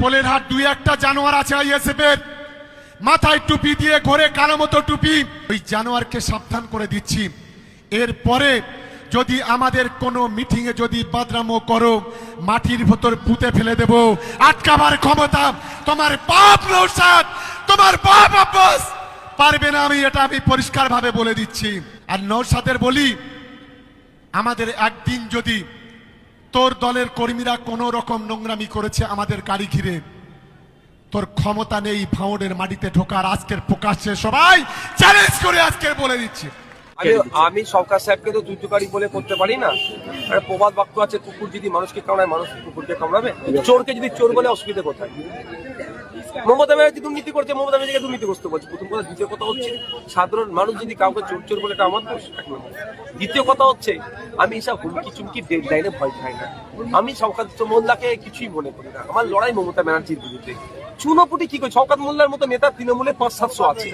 পোলের হাট দুই একটা জানোয়ার আছে আইএসএফ এর, মাথায় টুপি দিয়ে ঘোরে, কালো মতো টুপি। ওই জানোয়ারকে সাবধান করে দিচ্ছি, এরপরে যদি আমাদের কোনো মিটিং এ যদি বাদরামো করো, মাটির ভেতর পুঁতে ফেলে দেব। আটকাবার ক্ষমতা তোমার বাপ নৌসাদ, তোমার বাপ আব্বাস পারবে না। আমি পরিষ্কার ভাবে বলে দিচ্ছি। আর নৌসাদের বলি, আমাদের একদিন যদি তোর দলের কর্মীরা কোন রকম নোংরামি করেছে আমাদের গাড়ি ঘিরে, তোর ক্ষমতা নেই ভাঁড়ের মাটিতে ঢোকার। আজকের প্রকাশ্যে সবাই চ্যালেঞ্জ করে আজকে বলে দিচ্ছি। আমি সরকার সাহেবকে তো দুর্যোগকারী বলে করতে পারি না। একটা প্রবাদ বাক্য আছে, কুকুর যদি মানুষকে কামড়ায়, মানুষ কুকুরকে কামড়াবে। চোরকে যদি চোর বলে অসুবিধা কোথায়? মমতা ব্যানার্জি দুর্নীতি করছে, মমতা ব্যানার্জিকে দুর্নীতিগ্রস্ত বলছে, প্রথম কথা। দ্বিতীয় কথা হচ্ছে, সাধারণ মানুষ যদি কাউকে চোর চোর বলে, এটা আমার দোষ। দ্বিতীয় কথা হচ্ছে, আমি এসব হুমকি চুমকি ডেডলাইনে ভয় খাই না। আমি শওকত মোল্লাকে কিছুই মনে করি না। আমার লড়াই মমতা ব্যানার্জির বিরুদ্ধে। চুনোপুটি কি করে? শওকত মোল্লার মতো নেতা তৃণমূলে 500-700 আছে।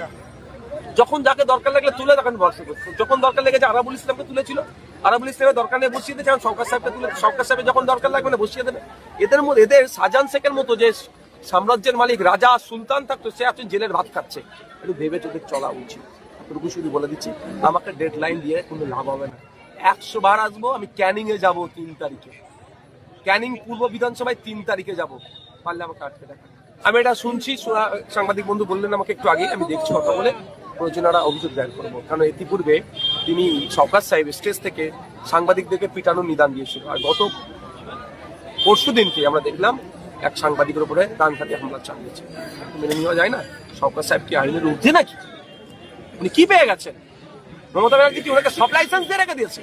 যখন যাকে দরকার লাগলে তুলে তখন ভরসা করতো। যখন দরকার লেগেছে আরাবুল ইসলামকে তুলেছিল, আরাবুল ইসলামের দরকার নিয়ে বসিয়ে দিয়েছে। সরকার সাহেবকে তুলে, সরকার সাহেবের যখন দরকার লাগবে না বসিয়ে দেবে। এদের মধ্যে এদের শাহজাহান শেখের মতো যে সাম্রাজ্যের মালিক রাজা সুলতান থাকতো, সে এখন জেলের ভাত খাচ্ছে। একটু ভেবে চোখে চলা উচিত। এটুকু শুধু বলে দিচ্ছি, আমাকে ডেড লাইন দিয়ে কোনো লাভ হবে না। 100 বার আসবো। আমি ক্যানিং এ যাবো 3 তারিখে, ক্যানিং পূর্ব বিধানসভায় 3 তারিখে যাবো। পারলে আমাকে আটকে দেখা। আমি এটা শুনছি, সাংবাদিক বন্ধু বললেন আমাকে একটু আগে, আমি দেখছি কথা বলে প্রয়োজনীয় অভিযোগ দায়ের করবো। কারণ ইতিপূর্বে তিনি সরকার সাহেব স্টেজ থেকে সাংবাদিকদেরকে পিটানোর নিদান দিয়েছিল। আর গত পরশু দিনকে আমরা দেখলাম এক সাংবাদিকের উপরে প্রাণঘাতী হামলা চালিয়েছে। মেনে নেওয়া যায় না। সরকার সাহেব কি আইনের ঊর্ধ্বে নাকি? উনি কি পেয়ে গেছেন? মমতা ব্যানার্জি কি ওনাকে সব লাইসেন্স দিয়ে রেখে দিয়েছে?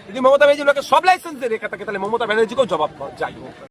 যদি মমতা ব্যানার্জি ওনাকে সব লাইসেন্স দিয়ে রেখে থাকে, তাহলে মমতা ব্যানার্জিকেও জবাব যাই হোক।